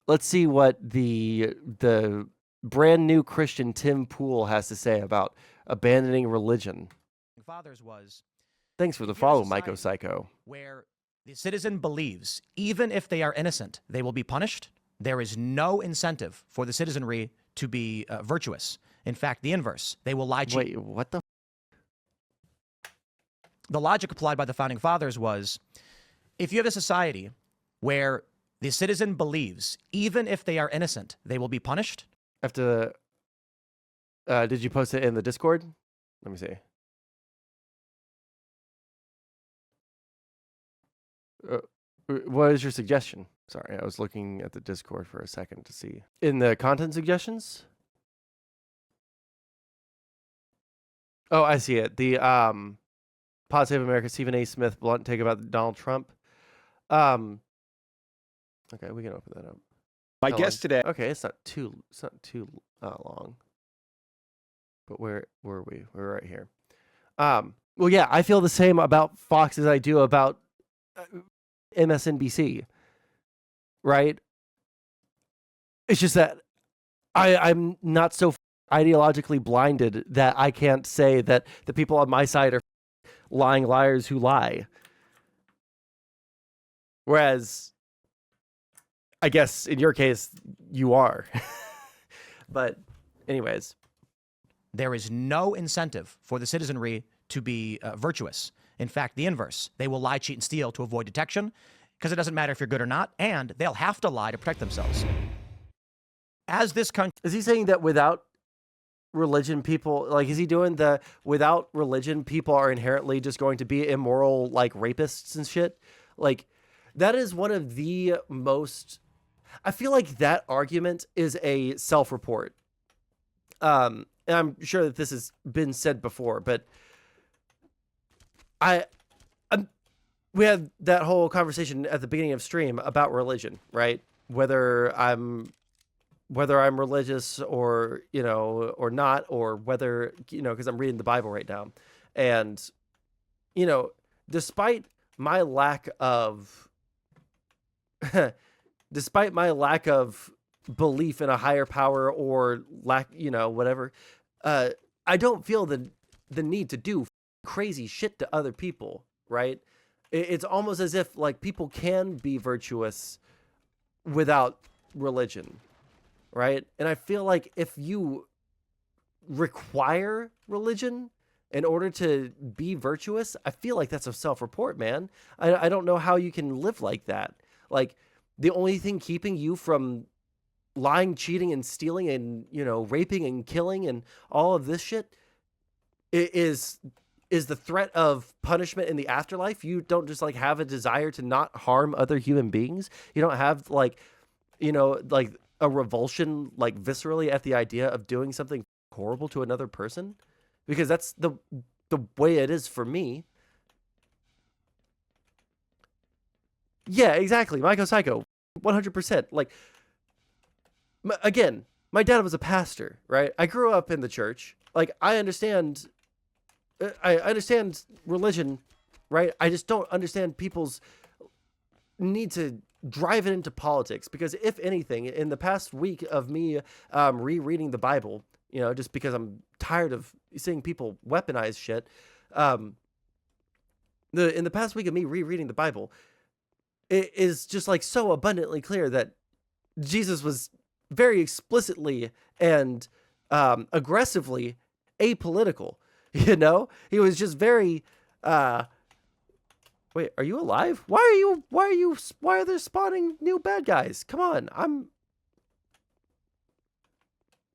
let's see what the brand new Christian Tim Pool has to say about abandoning religion. Fathers was, Thanks for the if you have a follow, Myco society Psycho. where the citizen believes, even if they are innocent, they will be punished, there is no incentive for the citizenry to be virtuous. In fact, the inverse. They will lie, cheat. Wait, what the? The logic applied by the founding fathers was, if you have a society where the citizen believes, even if they are innocent, they will be punished. I have to. Did you post it in the Discord? Let me see. What is your suggestion? Sorry, I was looking at the Discord for a second to see. In the content suggestions? Oh, I see it. The Pod Save America, Stephen A. Smith blunt take about Donald Trump. Okay, we can open that up. My guest today. Okay, it's not too long. But where were we? We're right here. Well, yeah, I feel the same about Fox as I do about MSNBC. Right? It's just that I'm not so ideologically blinded that I can't say that the people on my side are lying liars who lie. Whereas, I guess in your case, you are. But anyways. There is no incentive for the citizenry to be virtuous. In fact, the inverse. They will lie, cheat, and steal to avoid detection because it doesn't matter if you're good or not, and they'll have to lie to protect themselves. As this country... Is he saying that without religion, people... Like, is he doing the... Without religion, people are inherently just going to be immoral, like, rapists and shit? Like, that is one of the most... I feel like that argument is a self-report. And I'm sure that this has been said before, but we had that whole conversation at the beginning of stream about religion, right? Whether I'm religious or, or not, or whether, because I'm reading the Bible right now. And, despite my lack of belief in a higher power or whatever, I don't feel the need to do crazy shit to other people, right? It's almost as if like people can be virtuous without religion, right? And I feel like if you require religion in order to be virtuous, I feel like that's a self-report, man. I don't know how you can live like that. Like, the only thing keeping you from lying, cheating, and stealing, and raping and killing and all of this shit is the threat of punishment in the afterlife. You don't just like have a desire to not harm other human beings. You don't have like a revulsion like viscerally at the idea of doing something horrible to another person, because that's the way it is for me. Yeah, exactly. Myco Psycho, 100%. Like, again, my dad was a pastor, right? I grew up in the church. Like, I understand religion, right? I just don't understand people's need to drive it into politics, because if anything, in the past week of me rereading the Bible, just because I'm tired of seeing people weaponize shit, in the past week of me rereading the Bible, it is just like so abundantly clear that Jesus was very explicitly and aggressively apolitical. He was just very wait, are you alive? Why are there spawning new bad guys? Come on. I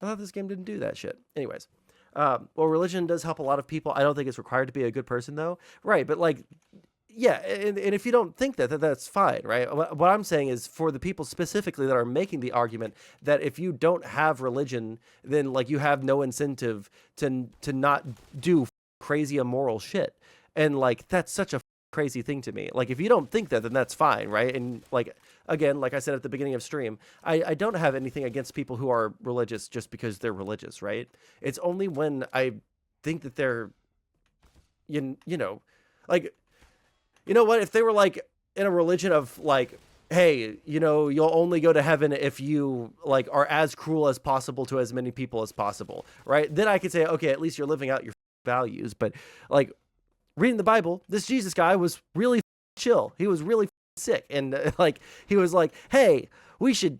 thought this game didn't do that shit. Anyways, well, religion does help a lot of people. I don't think it's required to be a good person though. Right, but like, yeah, and if you don't think that, that's fine, right? What I'm saying is, for the people specifically that are making the argument that if you don't have religion, then like you have no incentive to not do crazy immoral shit. And like, that's such a crazy thing to me. Like, if you don't think that, then that's fine, right? And like, again, like I said at the beginning of stream, I don't have anything against people who are religious just because they're religious, right? It's only when I think that they're, like, you know what? If they were like in a religion of like hey, you'll only go to heaven if you like are as cruel as possible to as many people as possible, right? Then I could say, okay, at least you're living out your values. But like reading the Bible, this Jesus guy was really chill. He was really sick, and like he was like, hey, we should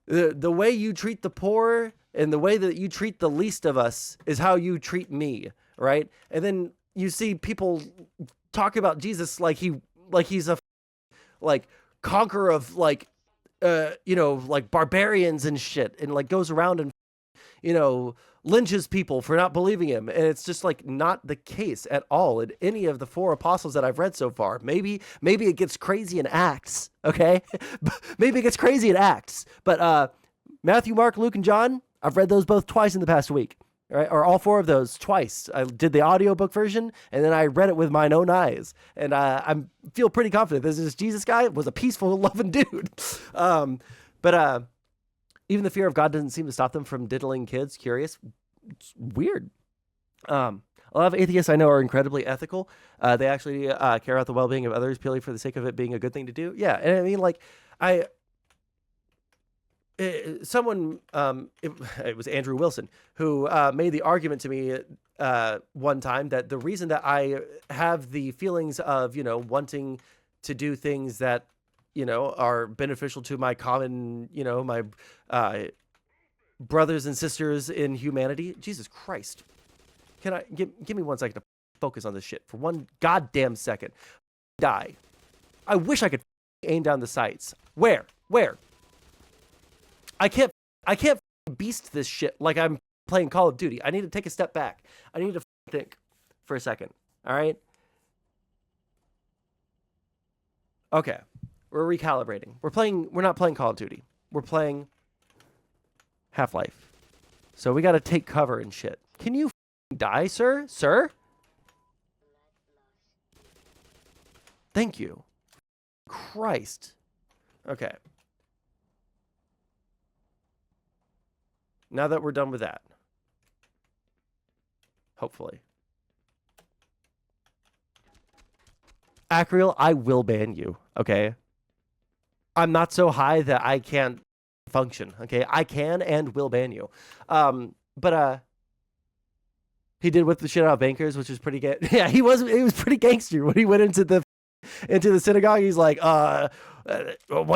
the way you treat the poor and the way that you treat the least of us is how you treat me, right? And then you see people talk about Jesus like he's a like conqueror of like like barbarians and shit, and like goes around and lynches people for not believing him. And it's just like not the case at all in any of the 4 apostles that I've read so far. Maybe it gets crazy in Acts, okay? Maybe it gets crazy in Acts. But Matthew, Mark, Luke, and John, I've read those both twice in the past week. Right? Or all 4 of those twice. I did the audiobook version, and then I read it with mine own eyes. And I feel pretty confident this Jesus guy was a peaceful, loving dude. But even the fear of God doesn't seem to stop them from diddling kids. Curious. It's weird. A lot of atheists I know are incredibly ethical. They actually care about the well-being of others purely for the sake of it being a good thing to do. Yeah, and I mean, like, someone, it was Andrew Wilson, who made the argument to me one time that the reason that I have the feelings of, wanting to do things that, are beneficial to my common, my brothers and sisters in humanity. Jesus Christ. Can I give me 1 second to focus on this shit for 1 goddamn second. Die. I wish I could aim down the sights. Where? I can't beast this shit like I'm playing Call of Duty. I need to take a step back. I need to think for a second. All right? Okay. We're recalibrating. We're not playing Call of Duty. We're playing Half-Life. So we got to take cover and shit. Can you die, sir? Sir? Thank you. Christ. Okay. Now that we're done with that. Hopefully. Acreal, I will ban you, okay? I'm not so high that I can't function, okay? I can and will ban you. But he did whip the shit out of bankers, which was pretty good. Yeah, he was pretty gangster when he went into the synagogue. He's like, what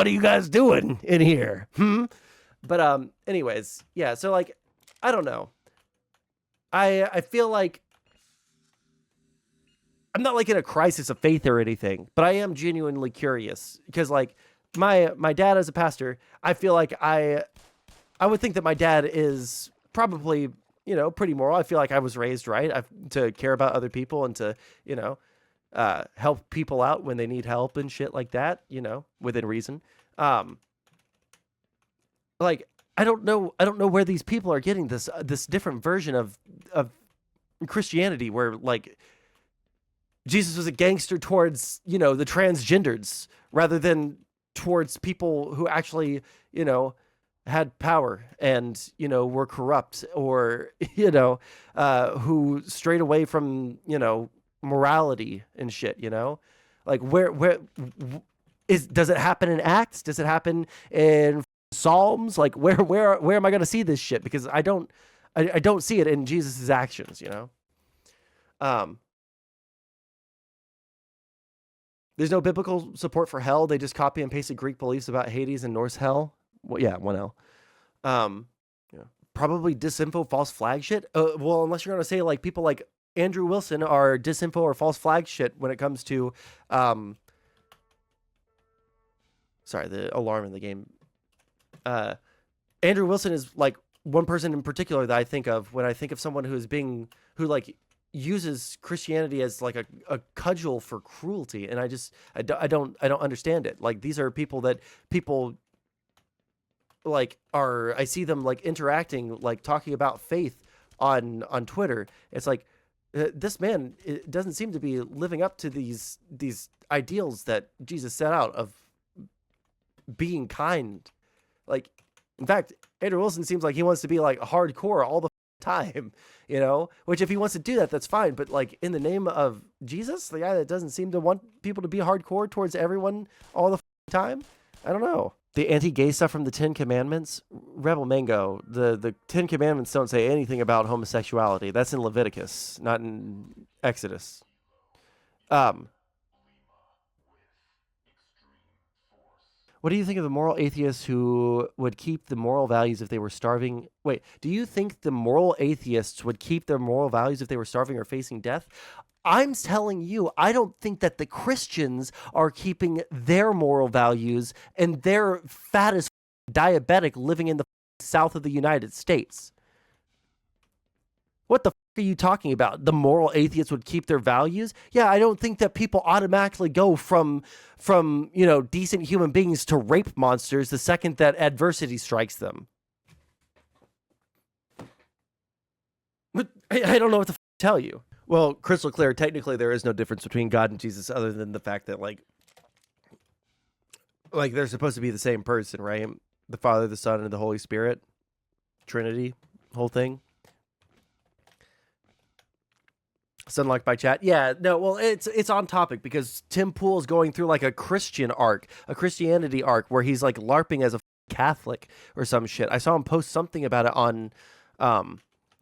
are you guys doing in here? But anyways, yeah, so like I don't know. I feel like I'm not like in a crisis of faith or anything, but I am genuinely curious because like my dad as a pastor, I feel like I would think that my dad is probably, pretty moral. I feel like I was raised right to care about other people and to, help people out when they need help and shit like that, within reason. Like I don't know where these people are getting this different version of Christianity where like Jesus was a gangster towards, the transgenders rather than towards people who actually, had power and, were corrupt or, who strayed away from, morality and shit, like does it happen in Acts? Does it happen in Psalms? Like where am I going to see this shit? Because I don't see it in Jesus's actions, There's no biblical support for hell. They just copy and pasted Greek beliefs about Hades and Norse hell. Well, yeah, 1L. Yeah. Probably disinfo, false flag shit. Well, unless you're going to say like people like Andrew Wilson are disinfo or false flag shit when it comes to, sorry, the alarm in the game. Andrew Wilson is like one person in particular that I think of when I think of someone who like uses Christianity as like a cudgel for cruelty, and I don't understand it. Like these are people like I see them like interacting, like talking about faith on Twitter. It's like this man doesn't seem to be living up to these ideals that Jesus set out of being kind. Like, in fact, Andrew Wilson seems like he wants to be like hardcore all the time, which if he wants to do that, that's fine. But like in the name of Jesus, the guy that doesn't seem to want people to be hardcore towards everyone all the time, I don't know. The anti-gay stuff from the Ten Commandments, Rebel Mango. The Ten Commandments don't say anything about homosexuality. That's in Leviticus, not in Exodus. Um, what do you think of the moral atheists who would keep the moral values if they were starving? Wait, do you think the moral atheists would keep their moral values if they were starving or facing death? I'm telling you, I don't think that the Christians are keeping their moral values and they're fat as diabetic living in the south of the United States. What the are you talking about? The moral atheists would keep their values? Yeah, I don't think that people automatically go from decent human beings to rape monsters the second that adversity strikes them. But I don't know what to tell you. Well, crystal clear, technically there is no difference between God and Jesus other than the fact that like they're supposed to be the same person, right? The Father, the Son, and the Holy Spirit. Trinity, whole thing. Sunlocked by chat. Yeah, no, well, it's on topic because Tim Pool's going through like a Christian arc, a Christianity arc where he's like LARPing as a Catholic or some shit. I saw him post something about it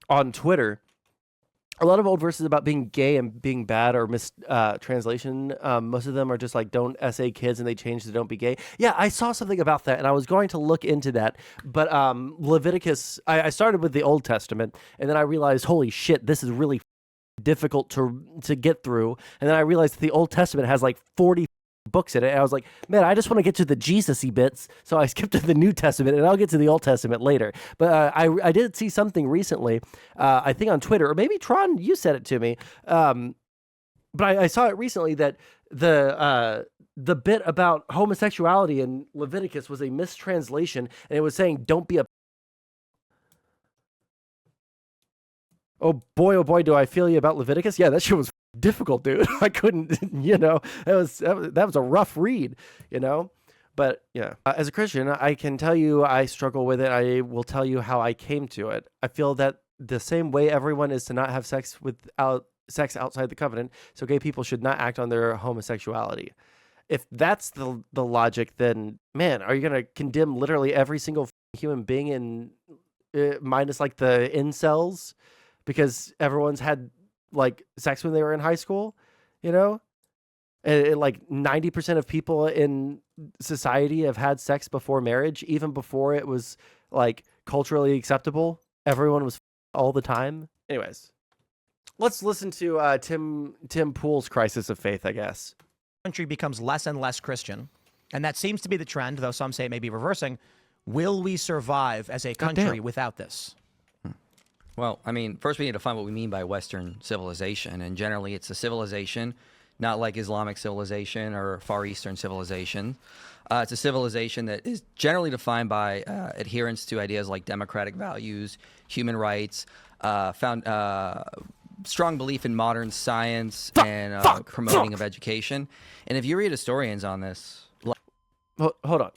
on Twitter. A lot of old verses about being gay and being bad or translation. Most of them are just like don't SA kids and they change to don't be gay. Yeah, I saw something about that and I was going to look into that. But Leviticus, I started with the Old Testament and then I realized, holy shit, this is really difficult to get through. And then I realized that the Old Testament has like 40 books in it. And I was like, man, I just want to get to the Jesus-y bits. So I skipped to the New Testament and I'll get to the Old Testament later. But I did see something recently, I think on Twitter, or maybe Tron, you said it to me. But I saw it recently that the bit about homosexuality in Leviticus was a mistranslation and it was saying, don't be a oh boy, do I feel you about Leviticus. Yeah, that shit was difficult, dude. I couldn't, that was a rough read, But yeah, as a Christian, I can tell you I struggle with it. I will tell you how I came to it. I feel that the same way everyone is to not have sex outside the covenant, so gay people should not act on their homosexuality. If that's the logic, then man, are you gonna condemn literally every single human being in minus like the incels? Because everyone's had like sex when they were in high school, and like 90% of people in society have had sex before marriage, even before it was like culturally acceptable. Everyone was all the time. Anyways, let's listen to Tim Pool's crisis of faith, I guess. Country becomes less and less Christian, and that seems to be the trend, though some say it may be reversing. Will we survive as a country without this? Well, I mean, first we need to find what we mean by Western civilization. And generally, it's a civilization, not like Islamic civilization or Far Eastern civilization. It's a civilization that is generally defined by adherence to ideas like democratic values, human rights, strong belief in modern science, and promoting of education. And if you read historians on this... Hold on.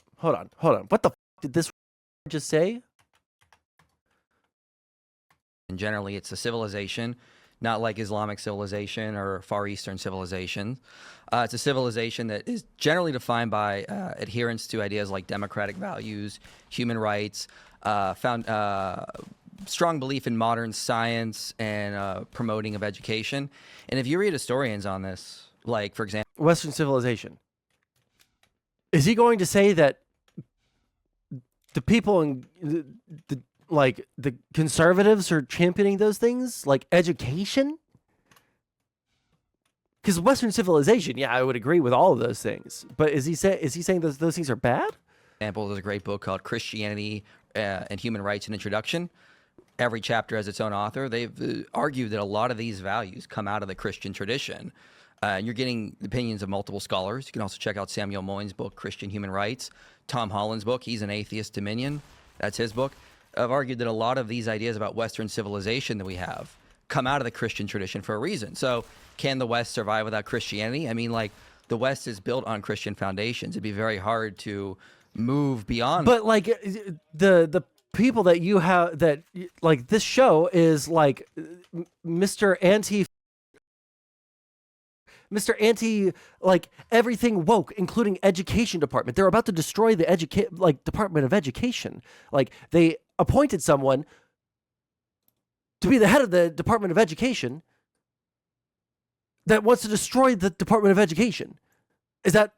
What the did this just say? And generally, it's a civilization, not like Islamic civilization or Far Eastern civilization. It's a civilization that is generally defined by adherence to ideas like democratic values, human rights, strong belief in modern science, and promoting of education. And if you read historians on this, like, for example... Western civilization. Is he going to say that the people in the conservatives are championing those things, like education? Because Western civilization, yeah, I would agree with all of those things. But is he saying those things are bad? Example, there's a great book called Christianity and Human Rights: An Introduction. Every chapter has its own author. They've argued that a lot of these values come out of the Christian tradition. And you're getting the opinions of multiple scholars. You can also check out Samuel Moyne's book, Christian Human Rights. Tom Holland's book, he's an atheist Dominion. That's his book. I've argued that a lot of these ideas about Western civilization that we have come out of the Christian tradition for a reason. So can the West survive without Christianity? I mean, like, the West is built on Christian foundations. It'd be very hard to move beyond. But like the people that you have that like this show is like Mr. Anti Mr. Anti, like everything woke, including education department. They're about to destroy the Department of Education. Like they appointed someone to be the head of the Department of Education that wants to destroy the Department of Education. Is that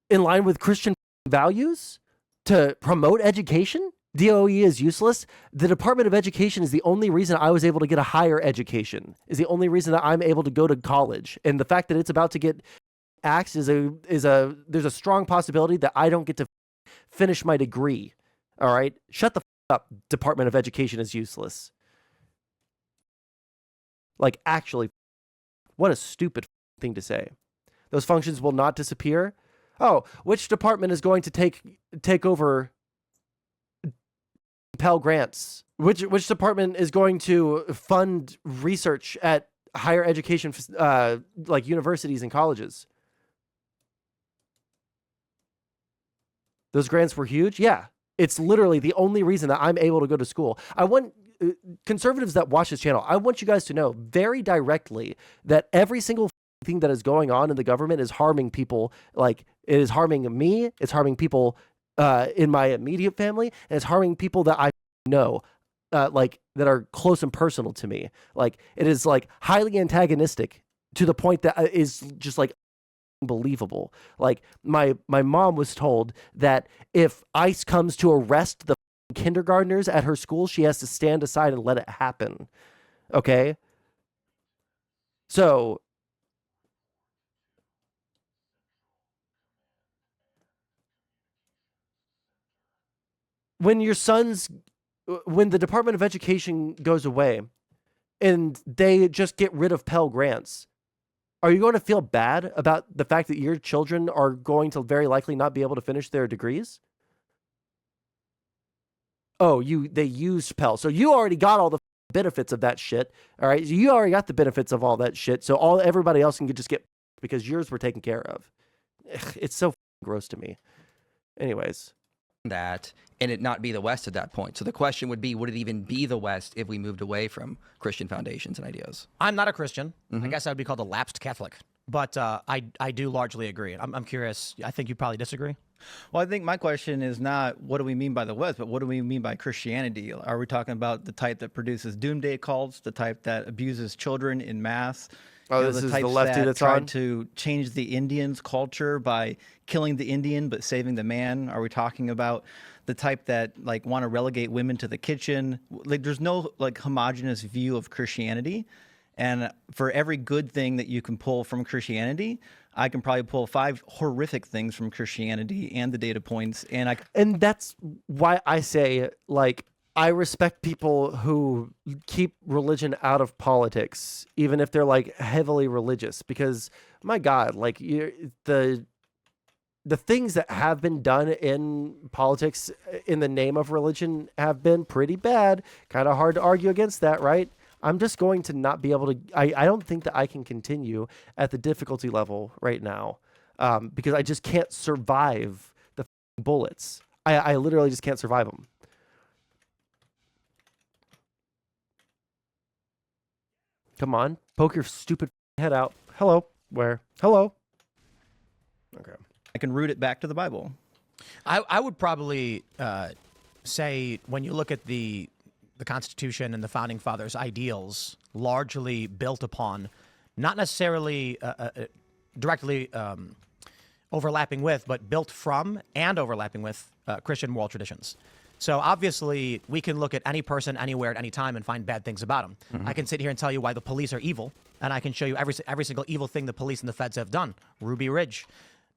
in line with Christian values to promote education? DOE is useless. The Department of Education is the only reason I was able to get a higher education, is the only reason that I'm able to go to college. And the fact that it's about to get axed there's a strong possibility that I don't get to finish my degree. All right? Shut the up. Department of Education is useless. Like, actually, what a stupid thing to say. Those functions will not disappear. Oh, which department is going to take over Pell Grants? Which department is going to fund research at higher education, like universities and colleges? Those grants were huge. Yeah, it's literally the only reason that I'm able to go to school. I want conservatives that watch this channel, I want you guys to know very directly that every single thing that is going on in the government is harming people. Like, it is harming me. It's harming people in my immediate family, and it's harming people that I know, like that are close and personal to me. Like, it is like highly antagonistic to the point that is just like unbelievable. Like my mom was told that if ICE comes to arrest the kindergartners at her school, she has to stand aside and let it happen. Okay? So when the Department of Education goes away and they just get rid of Pell Grants, are you going to feel bad about the fact that your children are going to very likely not be able to finish their degrees? Oh, they used Pell. So you already got all the benefits of that shit. All right. So you already got the benefits of all that shit. So everybody else can just get because yours were taken care of. It's so gross to me. Anyways. That and it not be the West at that point. So the question would be, would it even be the West if we moved away from Christian foundations and ideas? I'm not a Christian. I guess I would be called a lapsed Catholic. But I do largely agree. I'm curious. I think you probably disagree. Well, I think my question is not what do we mean by the West, but what do we mean by Christianity? Are we talking about the type that produces doomsday cults, the type that abuses children in mass? Oh, this is the lefty that's tried on? to change the Indians' culture by killing the Indian but saving the man? Are we talking about the type that like want to relegate women to the kitchen? Like, there's no like homogenous view of Christianity. And for every good thing that you can pull from Christianity, I can probably pull 5 horrific things from Christianity and the data points. And that's why I say, like, I respect people who keep religion out of politics, even if they're like heavily religious, because my God, like the things that have been done in politics in the name of religion have been pretty bad. Kind of hard to argue against that, right? I'm just going to not be able to, I don't think that I can continue at the difficulty level right now because I just can't survive the bullets. I literally just can't survive them. Come on, poke your stupid head out. Hello, where? Hello. Okay. I can root it back to the Bible. I would probably say when you look at the Constitution and the Founding Fathers' ideals, largely built upon, not necessarily directly overlapping with, but built from and overlapping with Christian moral traditions. So obviously, we can look at any person, anywhere, at any time, and find bad things about them. I can sit here and tell you why the police are evil, and I can show you every single evil thing the police and the feds have done. Ruby Ridge.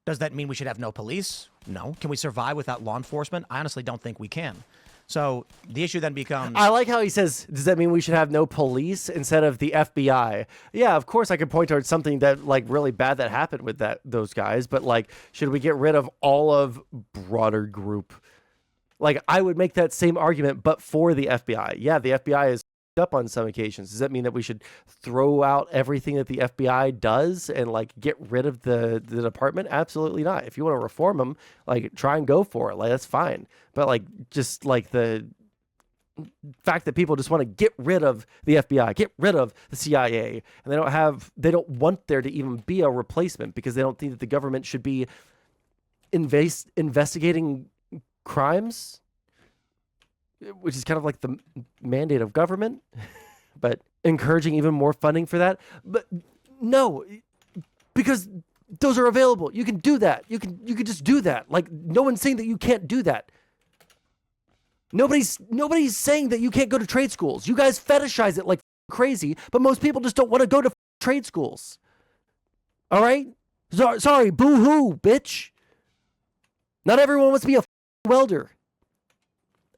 Does that mean we should have no police? No. Can we survive without law enforcement? I honestly don't think we can. So the issue then becomes... I like how he says, does that mean we should have no police instead of the FBI? Yeah, of course I could point towards something that like really bad that happened with those guys, but like, should we get rid of all of broader group? Like, I would make that same argument, but for the FBI. Yeah, the FBI is up on some occasions. Does that mean that we should throw out everything that the FBI does and like get rid of the department? Absolutely not. If you want to reform them, like try and go for it. Like, that's fine. But like, just like fact that people just want to get rid of the FBI, get rid of the CIA, and they don't want there to even be a replacement because they don't think that the government should be investigating crimes, which is kind of like the mandate of government, but encouraging even more funding for that. But no, because those are available. You can do that. You can just do that. Like, no one's saying that you can't do that. Nobody's saying that you can't go to trade schools. You guys fetishize it like crazy, but most people just don't want to go to trade schools. All right? Sorry, boo-hoo, bitch. Not everyone wants to be a welder.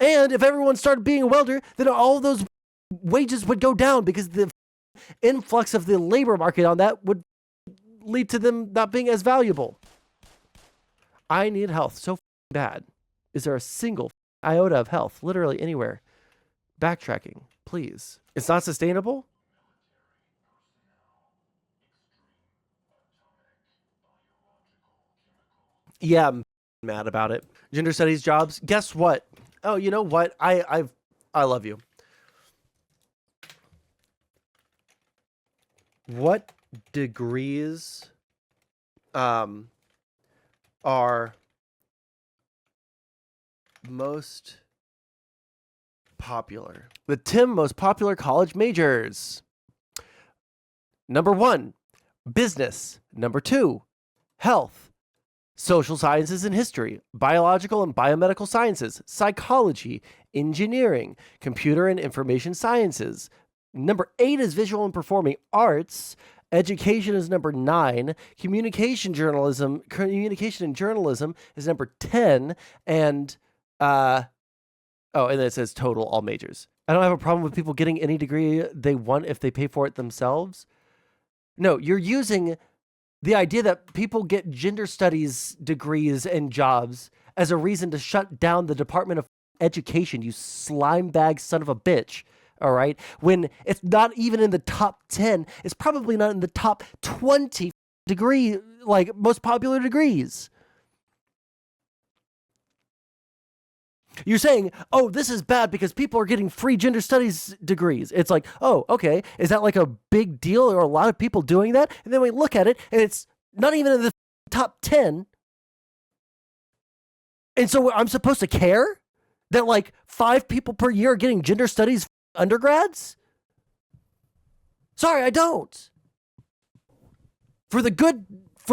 And if everyone started being a welder, then all of those wages would go down because the influx of the labor market on that would lead to them not being as valuable. I need health so bad. Is there a single iota of health literally anywhere? Backtracking, please. It's not sustainable? Yeah, I'm mad about it. Gender studies jobs. Guess what? Oh, you know what? I love you. What degrees are most popular? The 10 most popular college majors. Number 1, business. Number 2, health, social sciences and history, biological and biomedical sciences, psychology, engineering, computer and information sciences. Number 8 is visual and performing arts. Education is number 9. Communication and journalism is number 10. And and then it says total all majors. I don't have a problem with people getting any degree they want if they pay for it themselves. No, you're using the idea that people get gender studies degrees and jobs as a reason to shut down the Department of Education, you slime bag son of a bitch. All right. When it's not even in the top 10, it's probably not in the top 20 degree, like most popular degrees. You're saying, oh, this is bad because people are getting free gender studies degrees. It's like, oh, okay. Is that like a big deal? Or a lot of people doing that? And then we look at it and it's not even in the top 10. And so I'm supposed to care that like 5 people per year are getting gender studies undergrads? Sorry, I don't. For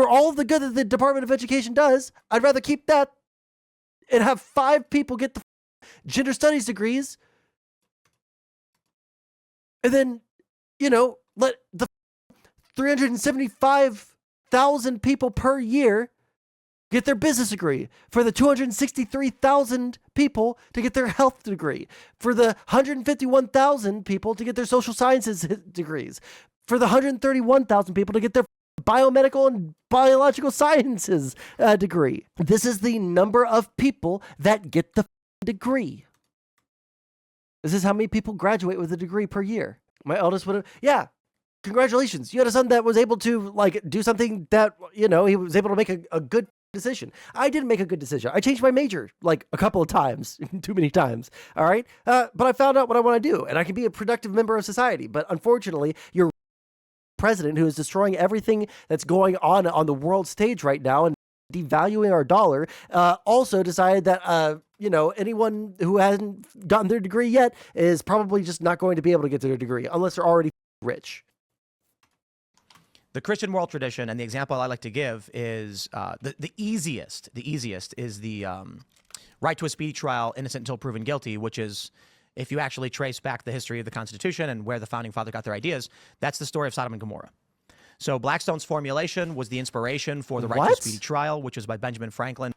all of the good that the Department of Education does, I'd rather keep that and have 5 people get the gender studies degrees. And then, let the 375,000 people per year get their business degree, for the 263,000 people to get their health degree, for the 151,000 people to get their social sciences degrees, for the 131,000 people to get their biomedical and biological sciences degree. This is the number of people that get the degree. This is how many people graduate with a degree per year. My eldest would have, yeah. Congratulations. You had a son that was able to do something that, he was able to make a good decision. I didn't make a good decision. I changed my major a couple of times, too many times. All right. But I found out what I want to do and I can be a productive member of society. But unfortunately, your president, who is destroying everything that's going on the world stage right now and devaluing our dollar, also decided that, anyone who hasn't gotten their degree yet is probably just not going to be able to get their degree unless they're already rich. The Christian moral tradition, and the example I like to give is the easiest is the right to a speedy trial, innocent until proven guilty, which is, if you actually trace back the history of the Constitution and where the founding fathers got their ideas, that's the story of Sodom and Gomorrah. So Blackstone's formulation was the inspiration for the right to a speedy trial, which was by Benjamin Franklin.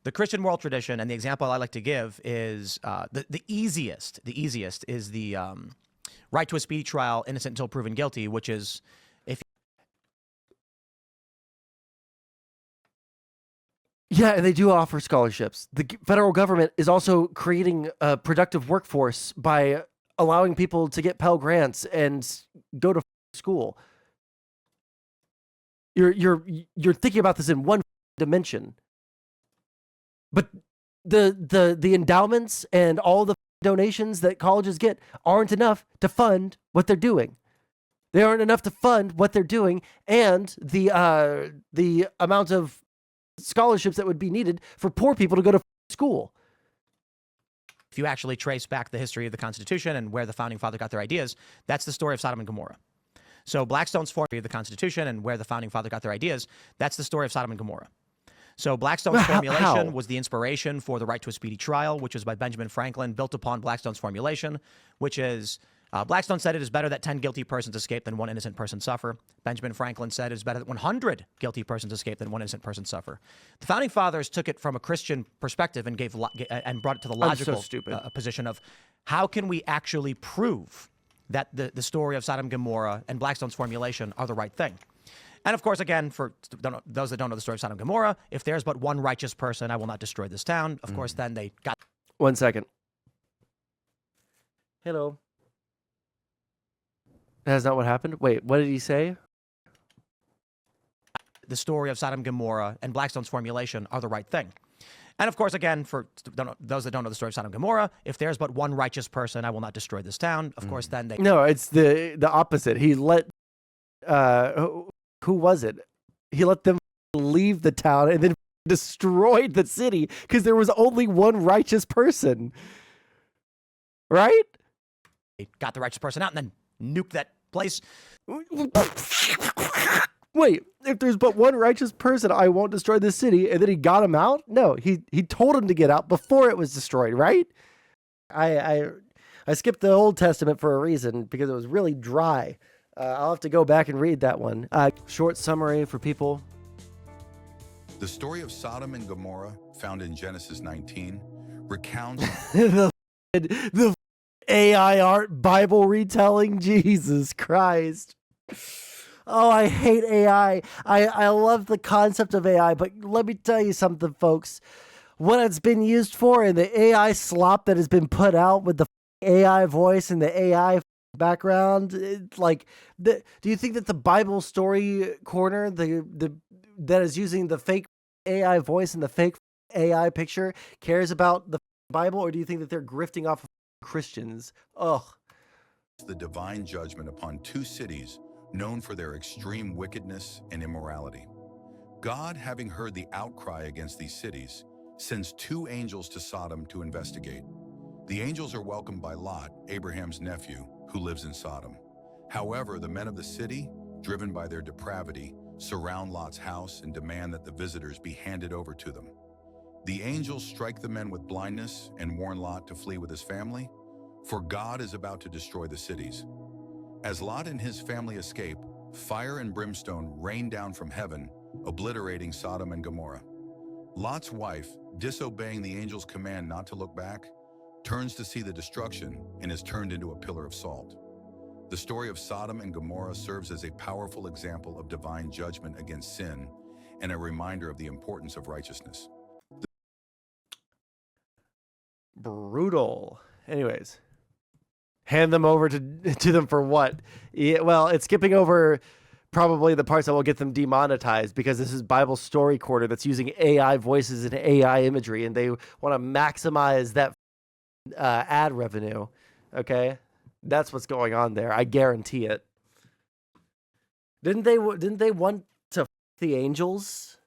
The Christian moral tradition, and the example I like to give is the easiest is the right to a speedy trial, innocent until proven guilty, which is, yeah, and they do offer scholarships. The federal government is also creating a productive workforce by allowing people to get Pell Grants and go to school. You're thinking about this in one dimension, but the endowments and all the donations that colleges get aren't enough to fund what they're doing. They aren't enough to fund what they're doing, and the amount of scholarships that would be needed for poor people to go to school. If you actually trace back the history of the Constitution and where the founding fathers got their ideas, that's the story of Sodom and Gomorrah. So Blackstone's formula of the Constitution and where the founding fathers got their ideas, that's the story of Sodom and Gomorrah. So Blackstone's formulation was the inspiration for the right to a speedy trial, which was by Benjamin Franklin, built upon Blackstone's formulation, which is Blackstone said it is better that 10 guilty persons escape than one innocent person suffer. Benjamin Franklin said it is better that 100 guilty persons escape than one innocent person suffer. The founding fathers took it from a Christian perspective and and brought it to the logical position of how can we actually prove that the story of Sodom and Gomorrah and Blackstone's formulation are the right thing. And of course, again, for those that don't know the story of Sodom and Gomorrah, if there's but one righteous person, I will not destroy this town. Of course, then they got... 1 second. Hello. That's not what happened? Wait, what did he say? The story of Sodom and Gomorrah and Blackstone's formulation are the right thing. And of course, again, for those that don't know the story of Sodom and Gomorrah, if there's but one righteous person, I will not destroy this town. Of course, then they... No, it's the opposite. He let... who was it? He let them leave the town and then destroyed the city because there was only one righteous person. Right? They got the righteous person out and then nuked that place. Wait, if there's but one righteous person, I won't destroy this city, and then he got him out? No, he told him to get out before it was destroyed, right? I skipped the Old Testament for a reason because it was really dry. I'll have to go back and read that one. Short summary for people. The story of Sodom and Gomorrah, found in Genesis 19, recounts the AI art Bible retelling. Jesus Christ. Oh, I hate AI. I love the concept of AI, but let me tell you something, folks. What it's been used for and the AI slop that has been put out with the AI voice and the AI background, it's like, do you think that the Bible story corner, that is using the fake AI voice and the fake AI picture, cares about the Bible, or do you think that they're grifting off of Christians? Ugh. the divine judgment upon two cities known for their extreme wickedness and immorality. God, having heard the outcry against these cities, sends two angels to Sodom to investigate. The angels are welcomed by Lot, Abraham's nephew, who lives in Sodom. However, the men of the city, driven by their depravity, surround Lot's house and demand that the visitors be handed over to them. The angels strike the men with blindness and warn Lot to flee with his family, for God is about to destroy the cities. As Lot and his family escape, fire and brimstone rain down from heaven, obliterating Sodom and Gomorrah. Lot's wife, disobeying the angel's command not to look back, turns to see the destruction and is turned into a pillar of salt. The story of Sodom and Gomorrah serves as a powerful example of divine judgment against sin and a reminder of the importance of righteousness. Brutal. Anyways, hand them over to them for what? Yeah, well, it's skipping over probably the parts that will get them demonetized, because this is Bible Story Corner that's using AI voices and AI imagery, and they want to maximize that ad revenue. Okay, that's what's going on there. I guarantee it. Didn't they want to f the angels?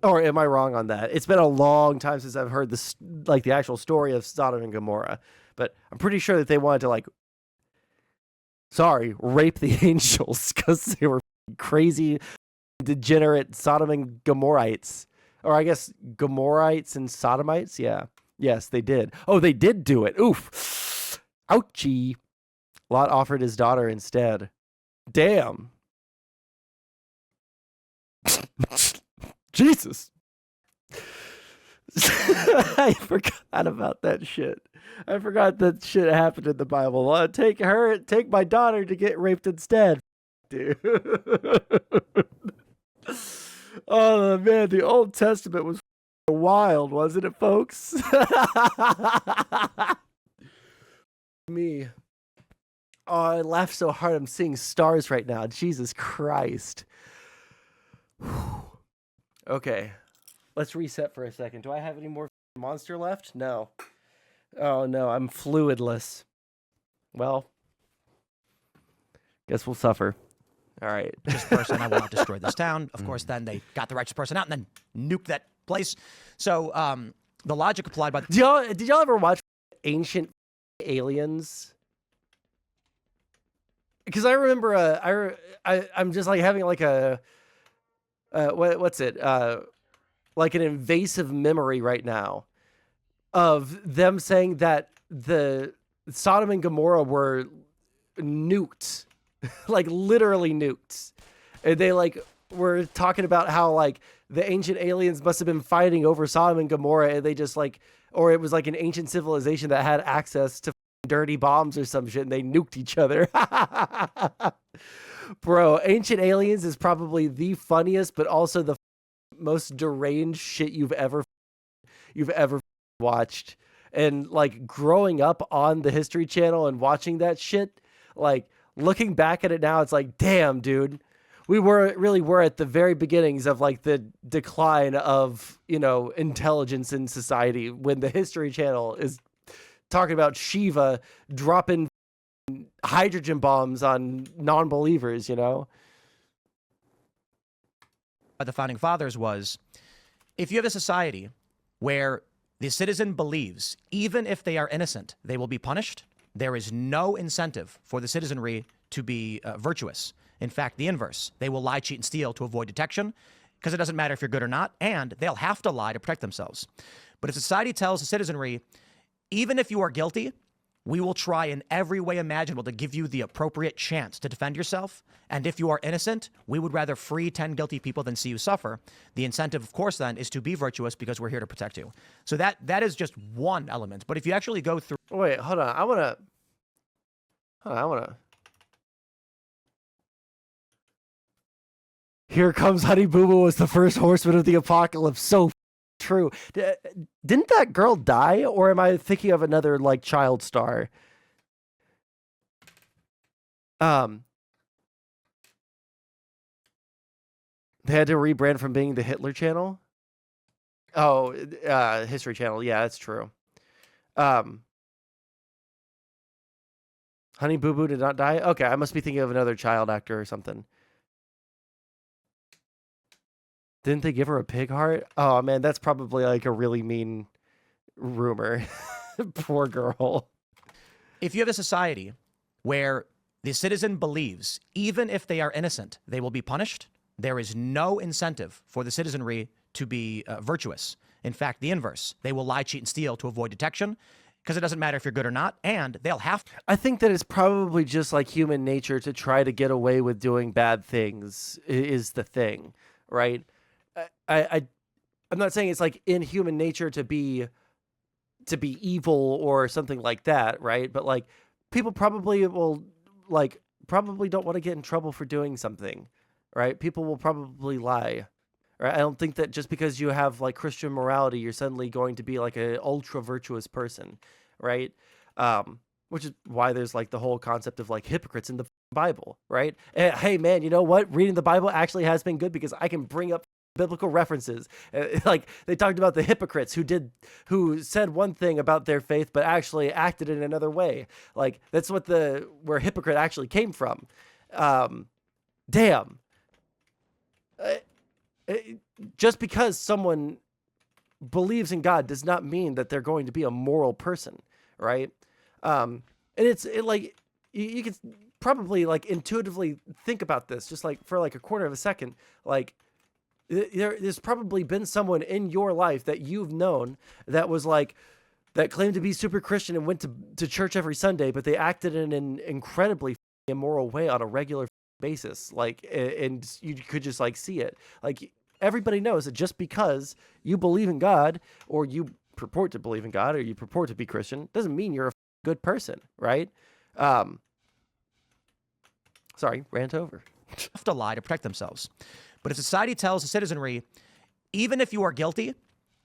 Or am I wrong on that? It's been a long time since I've heard this, like the actual story of Sodom and Gomorrah, but I'm pretty sure that they wanted to rape the angels because they were crazy, degenerate Sodom and Gomorrites. Or I guess Gomorrites and Sodomites. Yeah. Yes, they did. Oh, they did do it. Oof. Ouchie. Lot offered his daughter instead. Damn. Jesus. I forgot about that shit. I forgot that shit happened in the Bible. Take my daughter to get raped instead. Dude. Oh man, the Old Testament was wild, wasn't it, folks? Me. Oh, I laughed so hard I'm seeing stars right now. Jesus Christ. Okay, let's reset for a second. Do I have any more monster left? No. Oh no, I'm fluidless. Well, guess we'll suffer. All right. This person, I will not destroy this town. Of course, then they got the righteous person out and then nuke that place. So the logic applied by... Did y'all ever watch Ancient Aliens? Because I remember I'm just like having like a what's it like an invasive memory right now of them saying that the Sodom and Gomorrah were nuked, like literally nuked, and they like were talking about how like the ancient aliens must have been fighting over Sodom and Gomorrah, and they just like, or it was like an ancient civilization that had access to dirty bombs or some shit, and they nuked each other. Bro, Ancient Aliens is probably the funniest, but also the most deranged shit you've ever watched. And like growing up on the History Channel and watching that shit, like looking back at it now, it's like, damn, dude, we really were at the very beginnings of like the decline of, you know, intelligence in society when the History Channel is talking about Shiva dropping hydrogen bombs on non-believers, you know? By the founding fathers was, if you have a society where the citizen believes, even if they are innocent, they will be punished, there is no incentive for the citizenry to be virtuous. In fact, the inverse. They will lie, cheat, and steal to avoid detection, because it doesn't matter if you're good or not, and they'll have to lie to protect themselves. But if society tells the citizenry, even if you are guilty, we will try in every way imaginable to give you the appropriate chance to defend yourself. And if you are innocent, we would rather free 10 guilty people than see you suffer. The incentive, of course, then, is to be virtuous because we're here to protect you. So that is just one element. But if you actually go through... Wait, hold on. I want to... Here comes Honey Boo Boo as the first horseman of the apocalypse. So true. Didn't that girl die, or am I thinking of another like child star? They had to rebrand from being the Hitler Channel. Oh, History Channel. Yeah, that's true. Honey Boo Boo did not die. Okay, I must be thinking of another child actor or something. Didn't they give her a pig heart? Oh, man, that's probably like a really mean rumor. Poor girl. If you have a society where the citizen believes, even if they are innocent, they will be punished, there is no incentive for the citizenry to be virtuous. In fact, the inverse. They will lie, cheat, and steal to avoid detection, because it doesn't matter if you're good or not, and they'll have to. I think that it's probably just like human nature to try to get away with doing bad things is the thing, right? I'm not saying it's like in human nature to be evil or something like that, right? But like people probably will probably don't want to get in trouble for doing something, right? People will probably lie. Right? I don't think that just because you have like Christian morality, you're suddenly going to be like an ultra virtuous person, right? Which is why there's like the whole concept of like hypocrites in the Bible, right? And, hey man, you know what? Reading the Bible actually has been good because I can bring up biblical references. Like they talked about the hypocrites who said one thing about their faith but actually acted in another way. Like that's where hypocrite actually came from. Damn. Just because someone believes in God does not mean that they're going to be a moral person, right? And like you can probably like intuitively think about this just like for like a quarter of a second. Like there's probably been someone in your life that you've known that was like that claimed to be super Christian and went to church every Sunday, but they acted in an incredibly immoral way on a regular basis. Like, and you could just like see it. Like everybody knows that just because you believe in God or you purport to believe in God or you purport to be Christian doesn't mean you're a good person, right? Sorry, rant over. Have to lie to protect themselves. But if society tells the citizenry, even if you are guilty,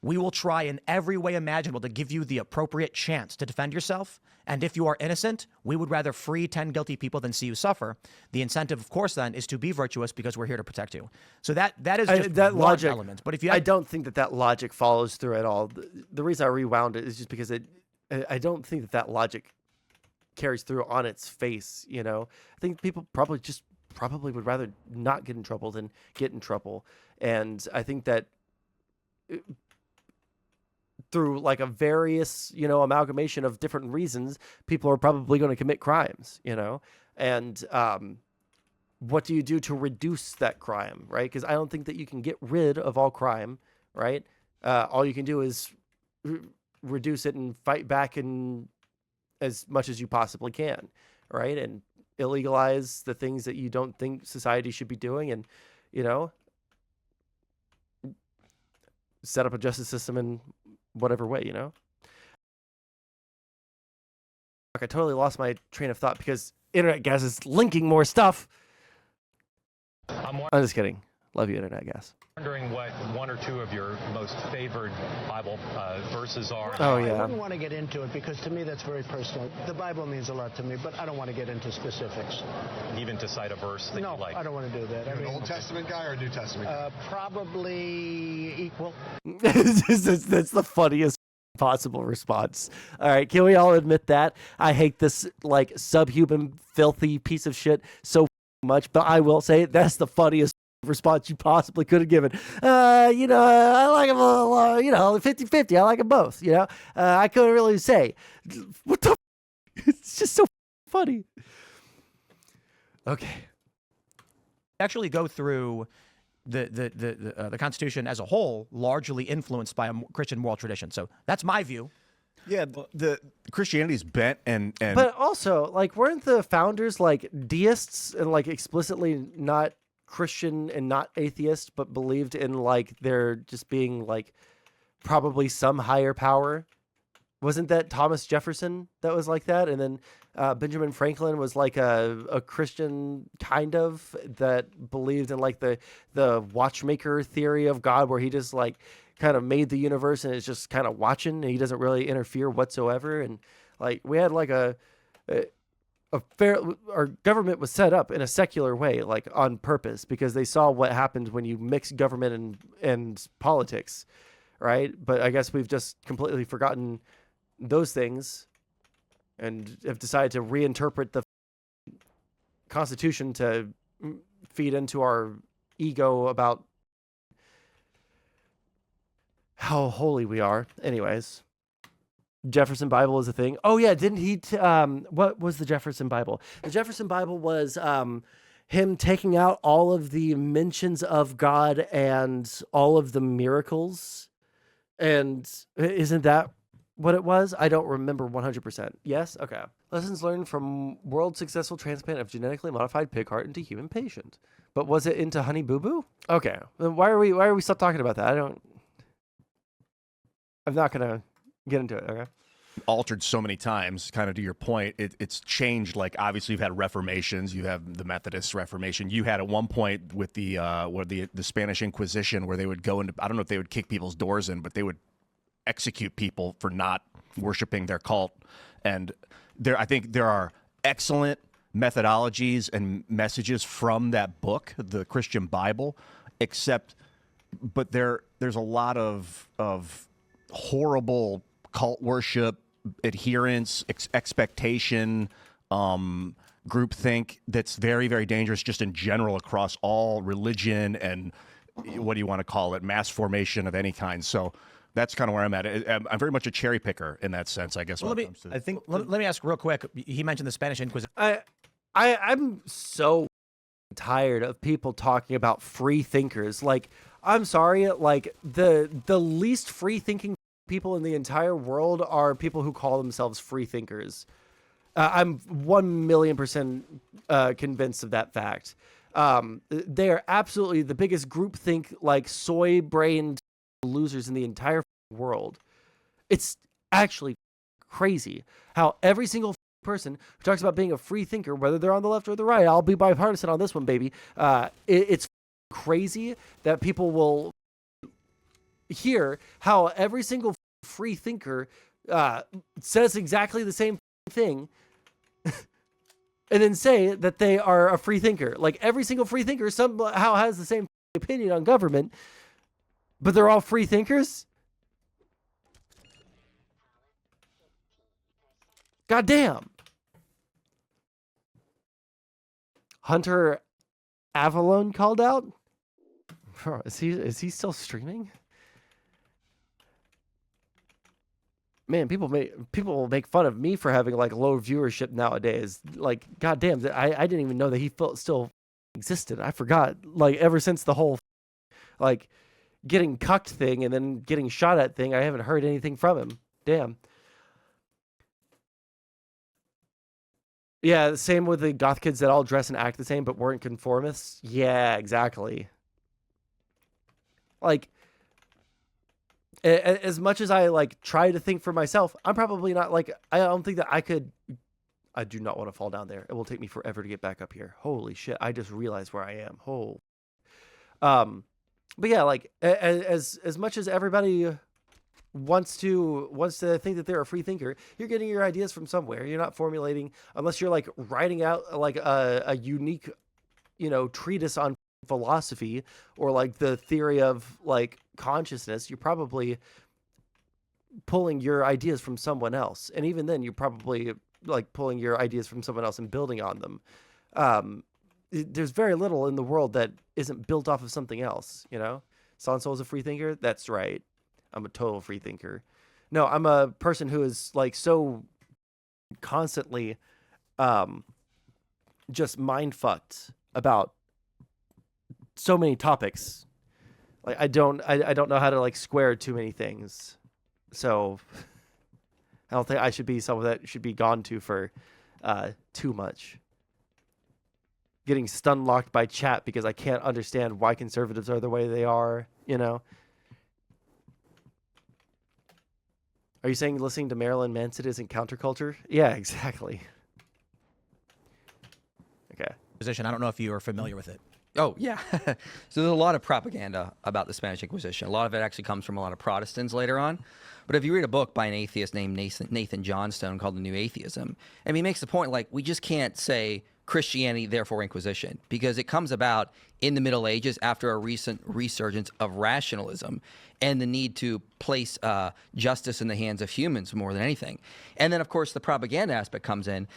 We will try in every way imaginable to give you the appropriate chance to defend yourself. And if you are innocent, we would rather free 10 guilty people than see you suffer. The incentive, of course, then, is to be virtuous because we're here to protect you. So that is just that one logic element. But if you I don't think that logic follows through at all. The reason I rewound it is just because I don't think that logic carries through on its face. You know, I think people probably would rather not get in trouble than get in trouble. And I think that through like a various, amalgamation of different reasons, people are probably going to commit crimes, and what do you do to reduce that crime, right? Because I don't think that you can get rid of all crime, right? All you can do is reduce it and fight back in as much as you possibly can, right? And illegalize the things that you don't think society should be doing, and set up a justice system in whatever way, I totally lost my train of thought because Internet Gas is linking more stuff. I'm just kidding. Love you, Internet Gas. Wondering what one or two of your most favored Bible verses are. Oh, yeah. I wouldn't want to get into it because to me that's very personal. The Bible means a lot to me, but I don't want to get into specifics. Even to cite a verse that No, you like? I don't want to do that. You're an Old Testament guy or a New Testament guy? Probably equal. That's the funniest possible response. All right, can we all admit that? I hate this like subhuman, filthy piece of shit so much, but I will say that's the funniest response you possibly could have given. I like them all, 50-50. I like them both, I couldn't really say. What the It's just so funny. Okay. actually go through the Constitution as a whole, largely influenced by a Christian moral tradition. So that's my view. Yeah, the Christianity's bent and But also, like, weren't the founders like deists and like explicitly not Christian and not atheist, but believed in like there just being like probably some higher power? Wasn't that Thomas Jefferson that was like that? And then Benjamin Franklin was like a Christian kind of that believed in like the watchmaker theory of God, where he just like kind of made the universe and is just kind of watching and he doesn't really interfere whatsoever. And like we had like a fair, our government was set up in a secular way, like on purpose, because they saw what happened when you mix government and politics, right? But I guess we've just completely forgotten those things and have decided to reinterpret the Constitution to feed into our ego about how holy we are. Anyways, Jefferson Bible is a thing. Oh yeah, didn't he? What was the Jefferson Bible? The Jefferson Bible was him taking out all of the mentions of God and all of the miracles. And isn't that what it was? I don't remember 100%. Yes? Okay. Lessons learned from world successful transplant of genetically modified pig heart into human patient. But was it into Honey Boo Boo? Okay. Then why are we still talking about that? I'm not going to get into it. Okay. altered so many times. Kind of to your point, it's changed. Like obviously, you've had reformations. You have the Methodist Reformation. You had at one point with the Spanish Inquisition, where they would go into, I don't know if they would kick people's doors in, but they would execute people for not worshiping their cult. And I think there are excellent methodologies and messages from that book, the Christian Bible, but there's a lot of horrible cult worship, adherence, expectation, groupthink that's very, very dangerous just in general across all religion and what do you want to call it, mass formation of any kind. So that's kind of where I'm at. I'm very much a cherry picker in that sense, I guess. Well, let me ask real quick. He mentioned the Spanish Inquisition. I'm so tired of people talking about free thinkers. Like, I'm sorry, like the least free thinking people in the entire world are people who call themselves free thinkers. I'm 1,000,000% convinced of that fact. They are absolutely the biggest groupthink, like soy-brained losers in the entire world. It's actually crazy how every single person who talks about being a free thinker, whether they're on the left or the right, I'll be bipartisan on this one, baby. It's crazy that people will hear how every single free thinker says exactly the same thing and then say that they are a free thinker. Like every single free thinker somehow has the same opinion on government, but they're all free thinkers? God damn. Hunter Avalon called out? Bro, is he still streaming? Man, people make fun of me for having like low viewership nowadays. Like, goddamn, I didn't even know that he still existed. I forgot. Like, ever since the whole like getting cucked thing and then getting shot at thing, I haven't heard anything from him. Damn. Yeah, same with the goth kids that all dress and act the same but weren't conformists. Yeah, exactly. Like, as much as I like try to think for myself, I'm probably not like, I don't think that I do not want to fall down there. It will take me forever to get back up here. Holy shit. I just realized where I am. But yeah, like as much as everybody wants to think that they're a free thinker, you're getting your ideas from somewhere. You're not formulating, unless you're like writing out like a unique, treatise on philosophy or like the theory of like consciousness. You're probably pulling your ideas from someone else, and even then you're probably like pulling your ideas from someone else and building on them. There's very little in the world that isn't built off of something else. Sondsol is a free thinker. That's right. I'm a total free thinker. No, I'm a person who is like so constantly just mind fucked about so many topics. Like I don't know how to like square too many things. So I don't think I should be someone that should be gone to for too much. Getting stun locked by chat because I can't understand why conservatives are the way they are, Are you saying listening to Marilyn Manson isn't counterculture? Yeah, exactly. Okay. Position. I don't know if you are familiar with it. Oh, yeah. So there's a lot of propaganda about the Spanish Inquisition. A lot of it actually comes from a lot of Protestants later on. But if you read a book by an atheist named Nathan Johnstone called The New Atheism, and he makes the point, like, we just can't say Christianity, therefore Inquisition, because it comes about in the Middle Ages after a recent resurgence of rationalism and the need to place justice in the hands of humans more than anything. And then, of course, the propaganda aspect comes in.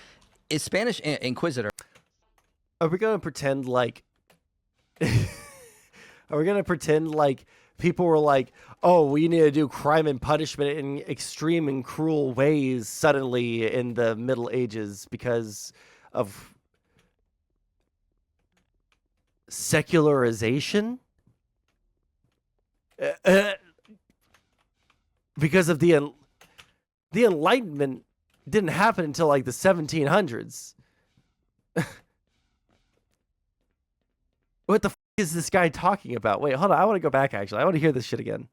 Is Spanish Inquisitor... Are we going to pretend like... Are we going to pretend like people were like, oh, we need to do crime and punishment in extreme and cruel ways suddenly in the Middle Ages because of secularization? Because of the Enlightenment didn't happen until like the 1700s. What the is this guy talking about? Wait, hold on. I want to go back, actually. I want to hear this shit again.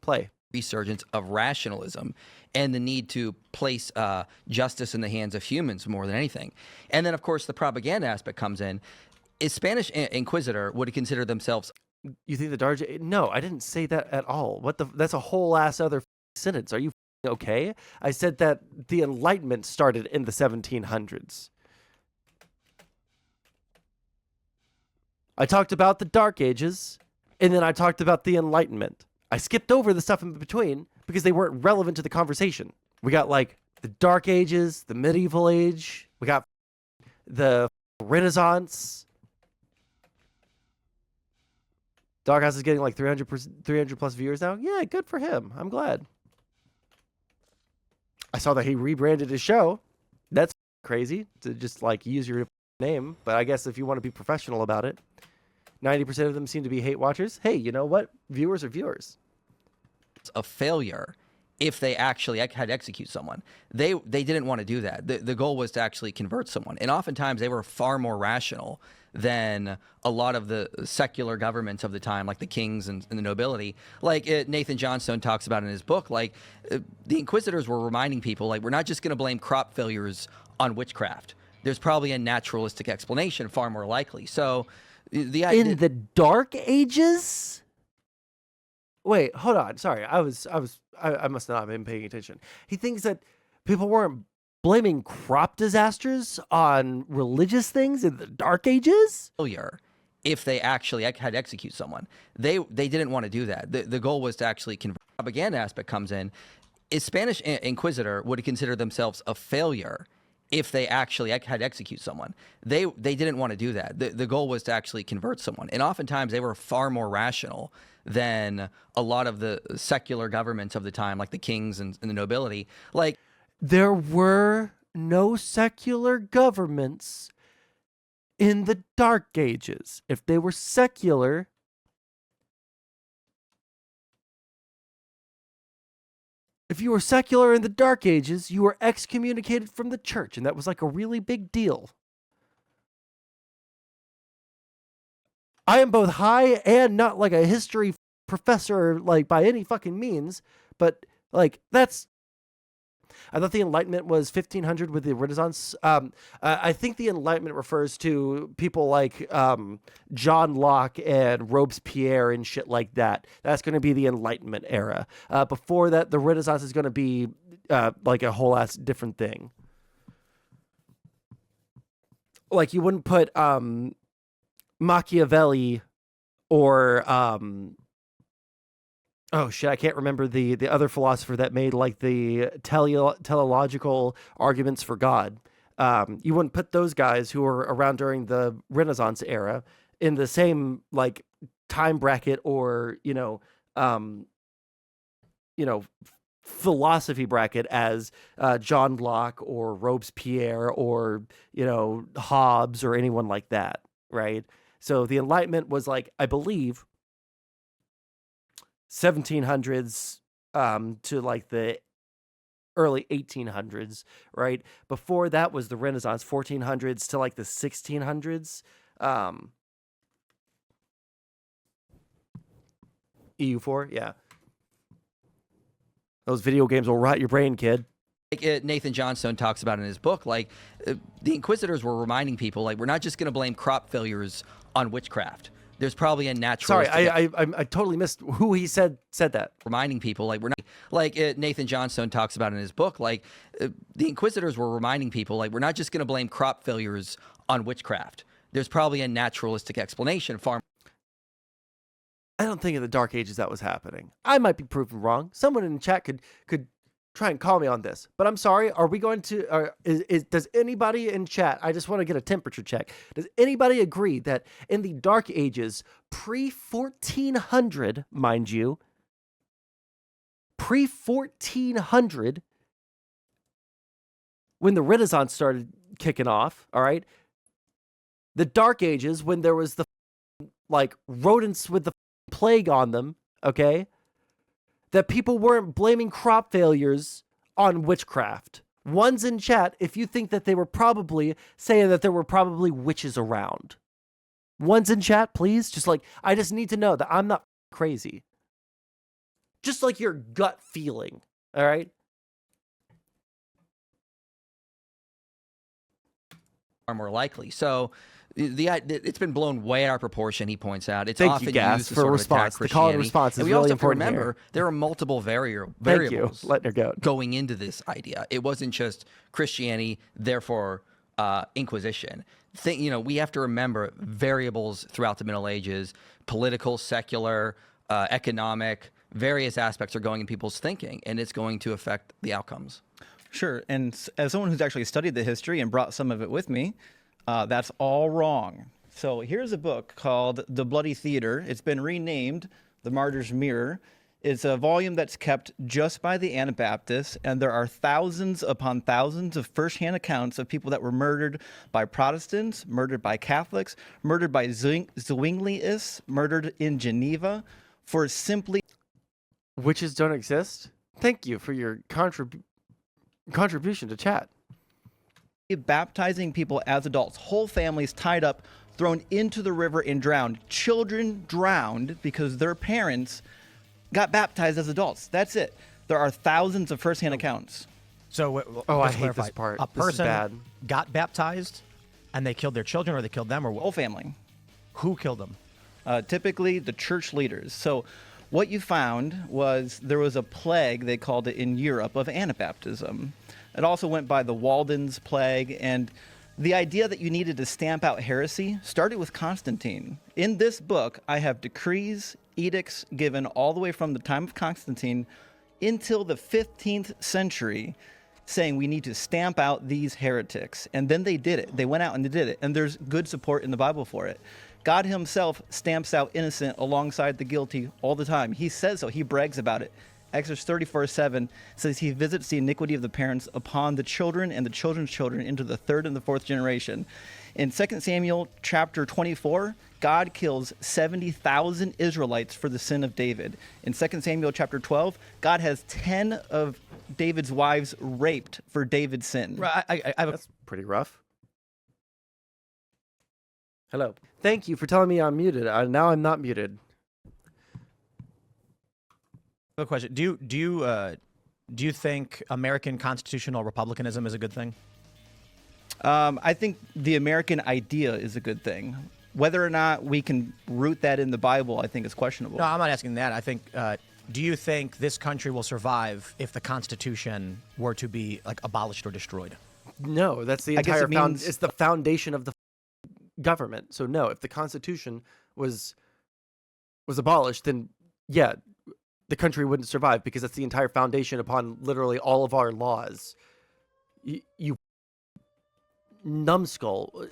Play. Resurgence of rationalism and the need to place justice in the hands of humans more than anything. And then, of course, the propaganda aspect comes in. Is Spanish Inquisitor would consider themselves... You think the Dark Ages... No, I didn't say that at all. That's a whole ass other sentence. Are you okay? I said that the Enlightenment started in the 1700s. I talked about the Dark Ages, and then I talked about the Enlightenment. I skipped over the stuff in between because they weren't relevant to the conversation. We got like the Dark Ages, the Medieval Age. We got the Renaissance. Doghouse is getting like 300 plus viewers now. Yeah, good for him. I'm glad. I saw that he rebranded his show. That's crazy to just like use your name. But I guess if you want to be professional about it, 90% of them seem to be hate watchers. Hey, you know what? Viewers are viewers. A failure if they actually had to execute someone. They didn't want to do that. The goal was to actually convert someone. And oftentimes they were far more rational than a lot of the secular governments of the time, like the kings and the nobility. Like Nathan Johnstone talks about in his book, like the Inquisitors were reminding people, like, we're not just going to blame crop failures on witchcraft. There's probably a naturalistic explanation, far more likely. So the idea... In the Dark Ages? Wait, hold on. Sorry, I must not have been paying attention. He thinks that people weren't blaming crop disasters on religious things in the Dark Ages. Failure if they actually had to execute someone. They didn't want to do that. The goal was to actually convert. The propaganda aspect comes in. A Spanish inquisitor would consider themselves a failure if they actually had to execute someone. They didn't want to do that. The goal was to actually convert someone. And oftentimes they were far more rational than a lot of the secular governments of the time, like the kings and the nobility. Like, there were no secular governments in the Dark Ages. If they were secular, if you were secular in the Dark Ages, you were excommunicated from the church, and that was like a really big deal. I am both high and not like a history professor, like by any fucking means, but like that's. I thought the Enlightenment was 1500 with the Renaissance. I think the Enlightenment refers to people like John Locke and Robespierre and shit like that. That's going to be the Enlightenment era. Before that, the Renaissance is going to be like a whole ass different thing. Like you wouldn't put Machiavelli or oh shit, I can't remember the other philosopher that made like the teleological arguments for God. You wouldn't put those guys who were around during the Renaissance era in the same like time bracket or philosophy bracket as John Locke or Robespierre or Hobbes or anyone like that, right? So the Enlightenment was like, I believe, 1700s to like the early 1800s, right? Before that was the Renaissance, 1400s to like the 1600s. EU4, yeah. Those video games will rot your brain, kid. Like Nathan Johnstone talks about in his book, like the Inquisitors were reminding people, like, we're not just going to blame crop failures on witchcraft. There's probably a natural. Sorry, I totally missed who he said that. Reminding people, like, we're not, like Nathan Johnstone talks about in his book, like the Inquisitors were reminding people, like, we're not just going to blame crop failures on witchcraft. There's probably a naturalistic explanation. I don't think in the Dark Ages that was happening. I might be proven wrong. Someone in the chat could try and call me on this. But I'm sorry. Are we going to? Does anybody in chat? I just want to get a temperature check. Does anybody agree that in the Dark Ages, pre-1400, mind you, pre-1400, when the Renaissance started kicking off, all right, the Dark Ages, when there was the like rodents with the plague on them, okay, that people weren't blaming crop failures on witchcraft. One's in chat if you think that they were probably saying that there were probably witches around. One's in chat, please. Just like, I just need to know that I'm not crazy. Just like your gut feeling, all right? Are more likely. So it's been blown way out of proportion, he points out. It's Thank often you, Gas, used to for sort of response. attack The call and Christianity. response is and we really also have to important remember here. there are multiple variables Thank you. Letting her go. going into this idea. It wasn't just Christianity, therefore Inquisition. We have to remember variables throughout the Middle Ages, political, secular, economic, various aspects are going in people's thinking, and it's going to affect the outcomes. Sure. And as someone who's actually studied the history and brought some of it with me, that's all wrong. So here's a book called The Bloody Theater. It's been renamed The Martyr's Mirror. It's a volume that's kept just by the Anabaptists, and there are thousands upon thousands of firsthand accounts of people that were murdered by Protestants, murdered by Catholics, murdered by Zwingliists, murdered in Geneva for simply... Witches don't exist? Thank you for your contribution to chat. Baptizing people as adults, whole families tied up, thrown into the river and drowned. Children drowned because their parents got baptized as adults. That's it. There are thousands of firsthand accounts. So, I let's hate clarify. this part. A This is person bad. got baptized, and they killed their children, or they killed them, or Whole family. who killed them? Typically the church leaders. So What you found was there was a plague, they called it in Europe, of Anabaptism. It also went by the Walden's plague, and the idea that you needed to stamp out heresy started with Constantine. In this book, I have decrees, edicts given all the way from the time of Constantine until the 15th century saying we need to stamp out these heretics. And then they did it. They went out and they did it. And there's good support in the Bible for it. God himself stamps out innocent alongside the guilty all the time. He says so. He brags about it. Exodus 34:7 says he visits the iniquity of the parents upon the children and the children's children into the third and the fourth generation. In 2 Samuel chapter 24, God kills 70,000 Israelites for the sin of David. In 2 Samuel chapter 12, God has 10 of David's wives raped for David's sin. That's pretty rough. Hello. Thank you for telling me I'm muted. Now I'm not muted. I have a question. Do you think American constitutional republicanism is a good thing? I think the American idea is a good thing. Whether or not we can root that in the Bible, I think is questionable. No, I'm not asking that. I think, do you think this country will survive if the Constitution were to be like abolished or destroyed? No, that's the entire it's the foundation of the government. So no, if the Constitution was abolished, then yeah, the country wouldn't survive because that's the entire foundation upon literally all of our laws. You numbskull.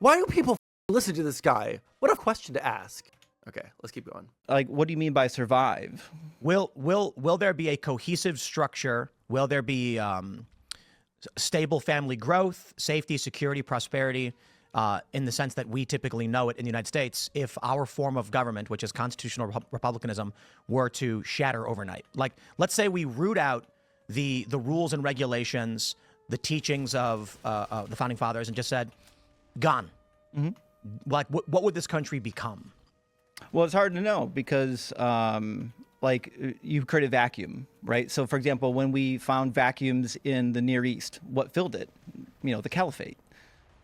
Why do people listen to this guy? What a question to ask. Okay, let's keep going. Like, what do you mean by survive? Will there be a cohesive structure? Will there be stable family growth, safety, security, prosperity, in the sense that we typically know it in the United States, if our form of government, which is constitutional republicanism, were to shatter overnight? Like, let's say we root out the rules and regulations, the teachings of the founding fathers, and just said, gone. Mm-hmm. Like, what would this country become? Well, it's hard to know because, like, you create a vacuum, right? So, for example, when we found vacuums in the Near East, what filled it? You know, the caliphate,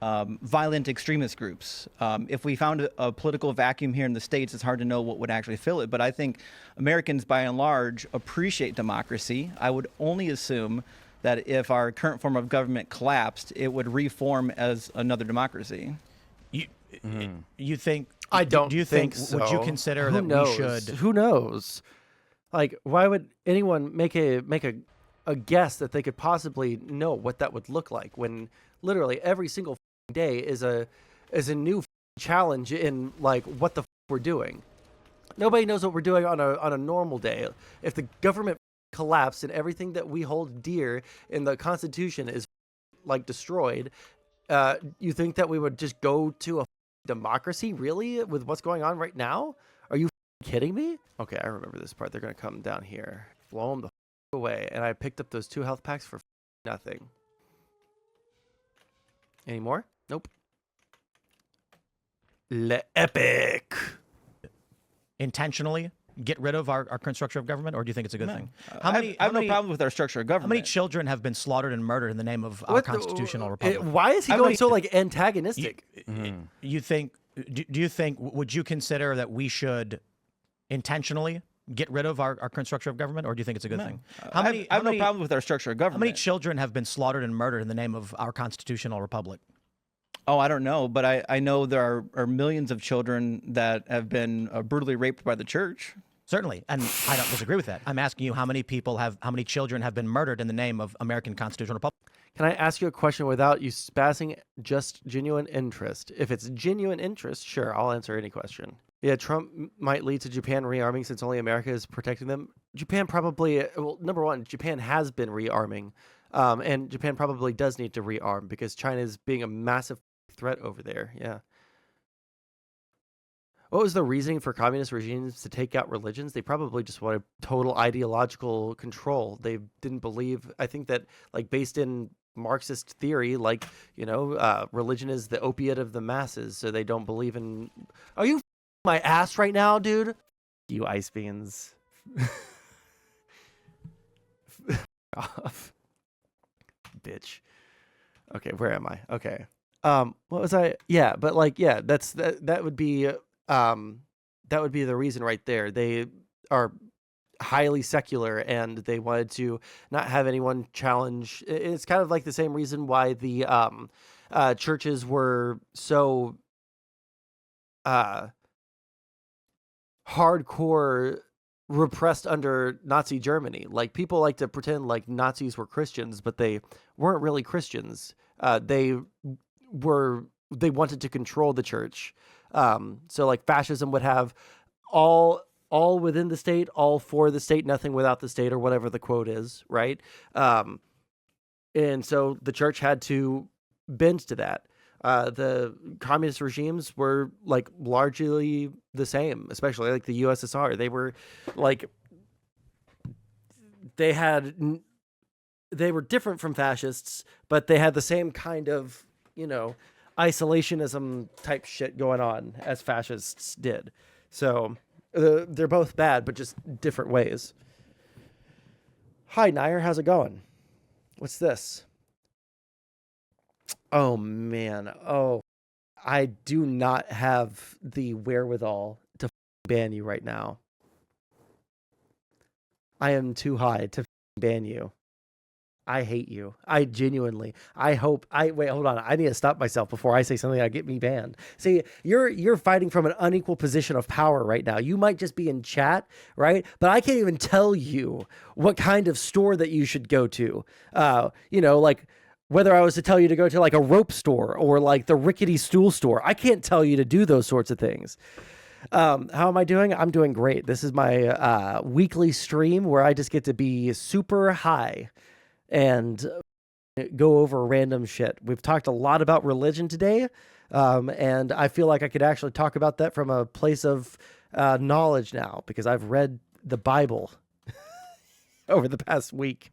violent extremist groups. If we found a political vacuum here in the States, it's hard to know what would actually fill it. But I think Americans, by and large, appreciate democracy. I would only assume that if our current form of government collapsed, it would reform as another democracy. You think? I don't. Do you think? So. Would you consider Who that knows? we should? Who knows? Like, why would anyone make a guess that they could possibly know what that would look like when literally every single day is a new challenge in like what the we're doing. Nobody knows what we're doing on a normal day. If the government collapsed and everything that we hold dear in the Constitution is like destroyed, you think that we would just go to a democracy, really, with what's going on right now? Are you kidding me? Okay, I remember this part. They're gonna come down here, blow them the away, and I picked up those 2 health packs for nothing. Any more? Nope. Le epic. Intentionally get rid of our current structure of government, or do you think it's a good thing? I have no problem with our structure of government. How many children have been slaughtered and murdered in the name of our constitutional republic? Why is he going so like antagonistic? You think? Do you think? Would you consider that we should intentionally get rid of our current structure of government, or do you think it's a good thing? I have no problem with our structure of government. How many children have been slaughtered and murdered in the name of our constitutional republic? Oh, I don't know, but I know there are millions of children that have been brutally raped by the church. Certainly, and I don't disagree with that. I'm asking you how many children have been murdered in the name of American constitutional republic? Can I ask you a question without you spazzing? Just genuine interest. If it's genuine interest, sure, I'll answer any question. Yeah, Trump might lead to Japan rearming since only America is protecting them. Japan probably, well, number one, Japan has been rearming, and Japan probably does need to rearm because China is being a massive threat over there. Yeah. What was the reasoning for communist regimes to take out religions? They probably just wanted total ideological control. They didn't believe, I think that like based in Marxist theory, like, you know, religion is the opiate of the masses. So they don't believe in, are you my ass right now, dude? You ice beans. Off. Bitch. Okay, where am I? Okay. What was I? Yeah, but like, yeah, that would be the reason right there. are highly secular, and they wanted to not have anyone challenge. It's kind of like the same reason why the churches were so hardcore repressed under Nazi Germany. Like, people like to pretend like Nazis were Christians, but they weren't really Christians. They wanted to control the church. So like fascism would have all within the state, all for the state, nothing without the state, or whatever the quote is, right? And so the church had to bend to that. The communist regimes were like largely the same, especially like the USSR. They were like, they were different from fascists, but they had the same kind of, isolationism type shit going on as fascists did. So they're both bad, but just different ways. Hi, Nair. How's it going? What's this? Oh, man. Oh, I do not have the wherewithal to ban you right now. I am too high to ban you. I hate you. I genuinely. Wait, hold on. I need to stop myself before I say something that get me banned. See, you're fighting from an unequal position of power right now. You might just be in chat, right? But I can't even tell you what kind of store that you should go to. Like whether I was to tell you to go to like a rope store or like the rickety stool store. I can't tell you to do those sorts of things. How am I doing? I'm doing great. This is my weekly stream where I just get to be super high and go over random shit. We've talked a lot about religion today, and I feel like I could actually talk about that from a place of knowledge now, because I've read the Bible over the past week.